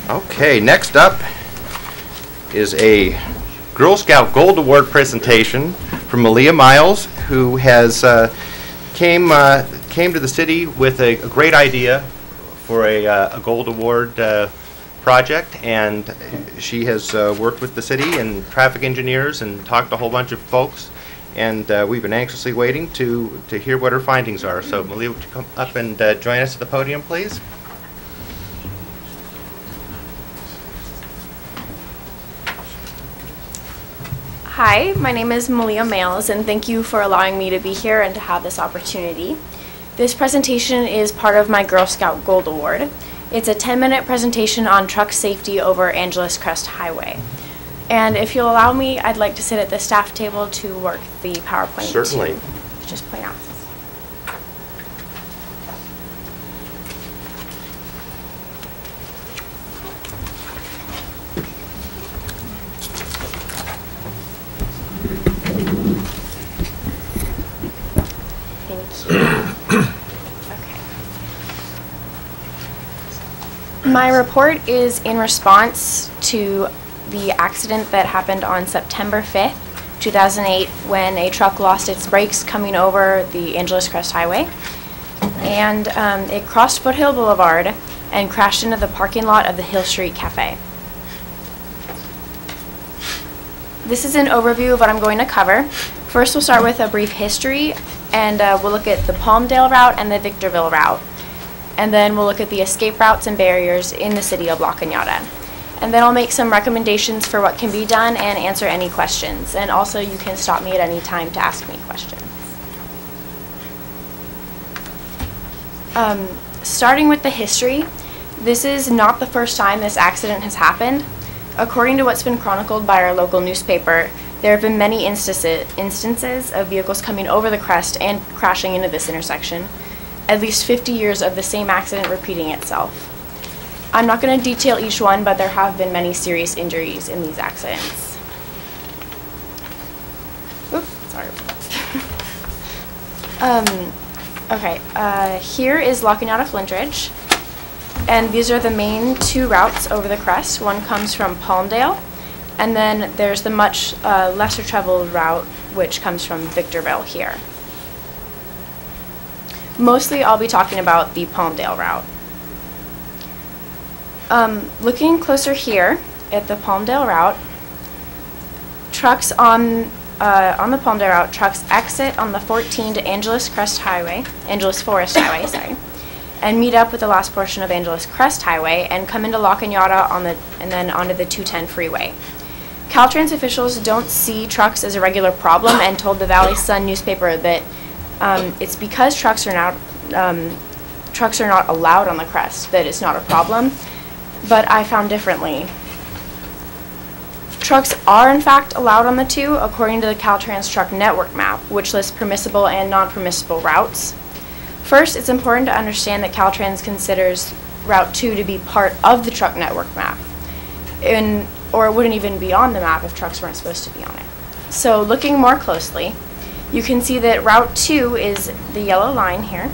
Okay, next up is a Girl Scout Gold Award presentation from Malia Mailes, who has came to the city with a great idea for a Gold Award project, and she has worked with the city and traffic engineers and talked to a whole bunch of folks, and we've been anxiously waiting to hear what her findings are. So Malia, would you come up and join us at the podium, please? Hi, my name is Malia Mailes, and thank you for allowing me to be here and to have this opportunity. This presentation is part of my Girl Scout Gold Award. It's a 10-minute presentation on truck safety over Angeles Crest Highway. And if you'll allow me, I'd like to sit at the staff table to work the PowerPoint. Certainly. To just point out. My report is in response to the accident that happened on September 5th, 2008, when a truck lost its brakes coming over the Angeles Crest Highway. And it crossed Foothill Boulevard and crashed into the parking lot of the Hill Street Cafe. This is an overview of what I'm going to cover. First, we'll start with a brief history, and we'll look at the Palmdale route and the Victorville route. And then we'll look at the escape routes and barriers in the city of La Cañada. And then I'll make some recommendations for what can be done and answer any questions. And also you can stop me at any time to ask me questions. Starting with the history, this is not the first time this accident has happened. According to what's been chronicled by our local newspaper, there have been many instances of vehicles coming over the crest and crashing into this intersection. At least 50 years of the same accident repeating itself. I'm not going to detail each one, but there have been many serious injuries in these accidents. Oops, sorry. Here is La Canada Flintridge, and these are the main two routes over the crest. One comes from Palmdale, and then there's the much lesser traveled route, which comes from Victorville here. Mostly I'll be talking about the Palmdale route. Looking closer here at the Palmdale route, trucks on the Palmdale route, trucks exit on the 14 to Angeles Forest Highway, and meet up with the last portion of Angeles Crest Highway and come into La Cañada and then onto the 210 freeway. Caltrans officials don't see trucks as a regular problem and told the Valley Sun newspaper that it's because trucks are not allowed on the crest that it's not a problem, but I found differently. Trucks are in fact allowed on the two according to the Caltrans truck network map, which lists permissible and non-permissible routes. First, it's important to understand that Caltrans considers Route 2 to be part of the truck network map, or it wouldn't even be on the map if trucks weren't supposed to be on it. So looking more closely, you can see that Route 2 is the yellow line here.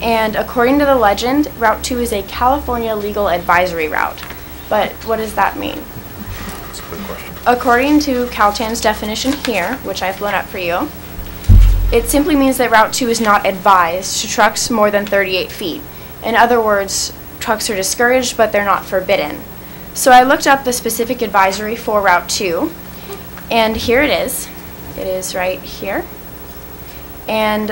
And according to the legend, Route 2 is a California legal advisory route. But what does that mean? That's a good question. According to Caltrans' definition here, which I've blown up for you, it simply means that Route 2 is not advised to trucks more than 38 feet. In other words, trucks are discouraged, but they're not forbidden. So I looked up the specific advisory for Route 2, and here it is. It is right here. And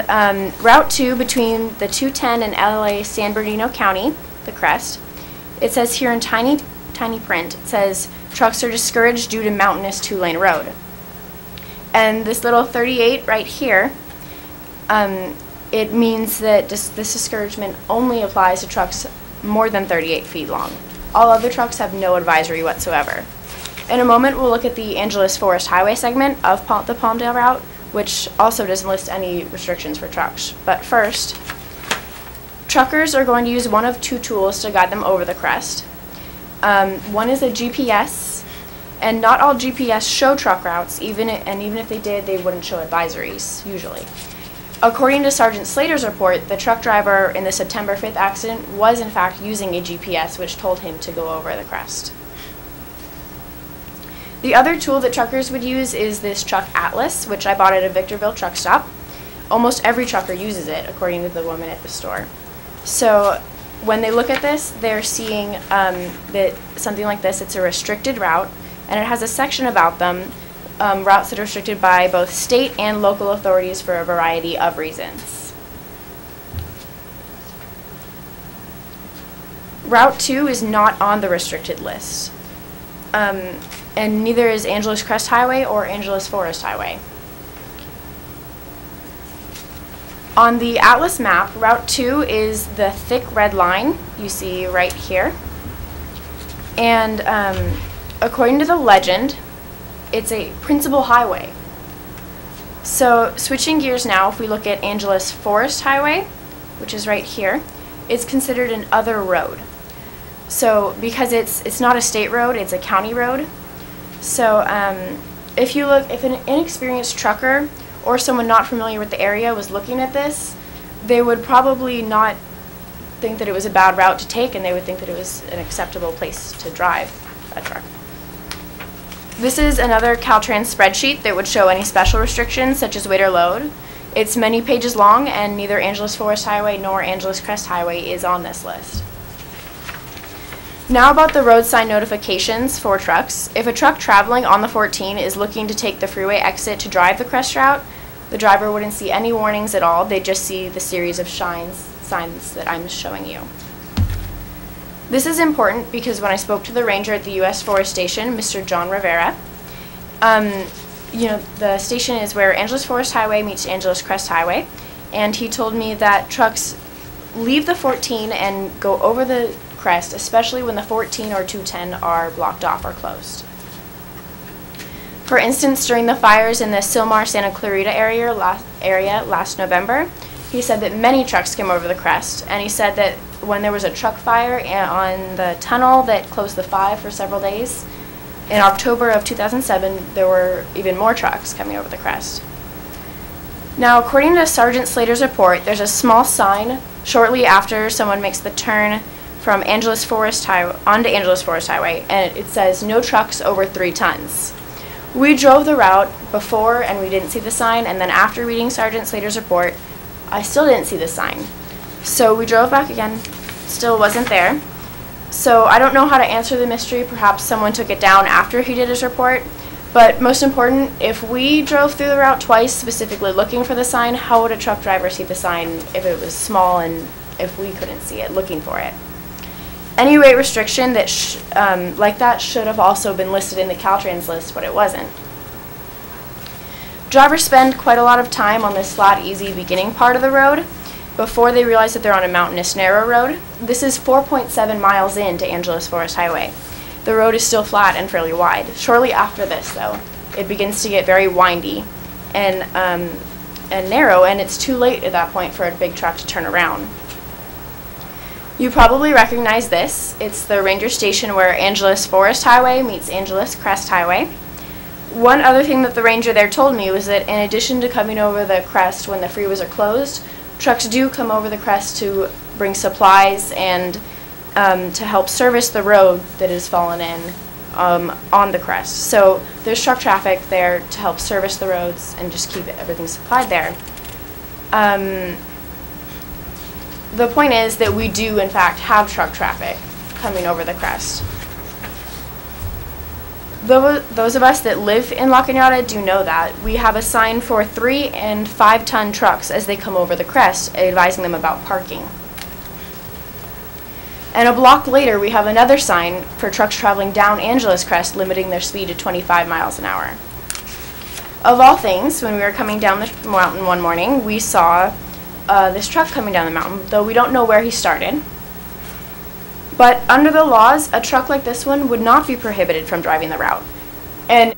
Route 2 between the 210 and LA San Bernardino County, the crest, it says here in tiny print, it says, trucks are discouraged due to mountainous two-lane road. And this little 38 right here, it means that this discouragement only applies to trucks more than 38 feet long. All other trucks have no advisory whatsoever. In a moment, we'll look at the Angeles Forest Highway segment of the Palmdale route, which also doesn't list any restrictions for trucks. But first, truckers are going to use one of two tools to guide them over the crest. One is a GPS, And not all GPS show truck routes, even if they did, they wouldn't show advisories, usually. According to Sergeant Slater's report, the truck driver in the September 5th accident was in fact using a GPS which told him to go over the crest. The other tool that truckers would use is this truck atlas, which I bought at a Victorville truck stop. Almost every trucker uses it, according to the woman at the store. So when they look at this, they're seeing that something like this, it's a restricted route, and it has a section about them, routes that are restricted by both state and local authorities for a variety of reasons. Route 2 is not on the restricted list, and neither is Angeles Crest Highway or Angeles Forest Highway. On the Atlas map, Route 2 is the thick red line you see right here. And according to the legend, it's a principal highway. So switching gears now, if we look at Angeles Forest Highway, which is right here, it's considered an other road. So because it's not a state road, it's a county road. So if an inexperienced trucker or someone not familiar with the area was looking at this, they would probably not think that it was a bad route to take, and they would think that it was an acceptable place to drive a truck. This is another Caltrans spreadsheet that would show any special restrictions, such as weight or load. It's many pages long, and neither Angeles Forest Highway nor Angeles Crest Highway is on this list. Now about the road sign notifications for trucks. If a truck traveling on the 14 is looking to take the freeway exit to drive the crest route, the driver wouldn't see any warnings at all. They'd just see the series of signs that I'm showing you. This is important because when I spoke to the ranger at the U.S. Forest Station, Mr. John Rivera, the station is where Angeles Forest Highway meets Angeles Crest Highway, and he told me that trucks leave the 14 and go over the crest, especially when the 14 or 210 are blocked off or closed. For instance, during the fires in the Sylmar-Santa Clarita area last November, he said that many trucks came over the crest, and he said that when there was a truck fire on the tunnel that closed the 5 for several days, in October of 2007, there were even more trucks coming over the crest. Now, according to Sergeant Slater's report, there's a small sign shortly after someone makes the turn from Angeles Forest Highway onto Angeles Forest Highway, and it says no trucks over 3 tons. We drove the route before and we didn't see the sign, and then after reading Sergeant Slater's report, I still didn't see the sign. So we drove back again, still wasn't there. So I don't know how to answer the mystery. Perhaps someone took it down after he did his report. But most important, if we drove through the route twice, specifically looking for the sign, how would a truck driver see the sign if it was small and if we couldn't see it, looking for it? Any weight restriction that like that should have also been listed in the Caltrans list, but it wasn't. Drivers spend quite a lot of time on this flat, easy beginning part of the road before they realize that they're on a mountainous, narrow road. This is 4.7 miles into Angeles Forest Highway. The road is still flat and fairly wide. Shortly after this, though, it begins to get very windy and narrow, and it's too late at that point for a big truck to turn around. You probably recognize this. It's the ranger station where Angeles Forest Highway meets Angeles Crest Highway. One other thing that the ranger there told me was that in addition to coming over the crest when the freeways are closed, trucks do come over the crest to bring supplies and to help service the road that has fallen in on the crest. So there's truck traffic there to help service the roads and just keep everything supplied there. The point is that we do, in fact, have truck traffic coming over the crest. Those of us that live in La Cañada do know that. We have a sign for 3 and 5 ton trucks as they come over the crest, advising them about parking. And a block later, we have another sign for trucks traveling down Angeles Crest, limiting their speed to 25 miles an hour. Of all things, when we were coming down the mountain one morning, we saw this truck coming down the mountain, though we don't know where he started. But under the laws, a truck like this one would not be prohibited from driving the route. And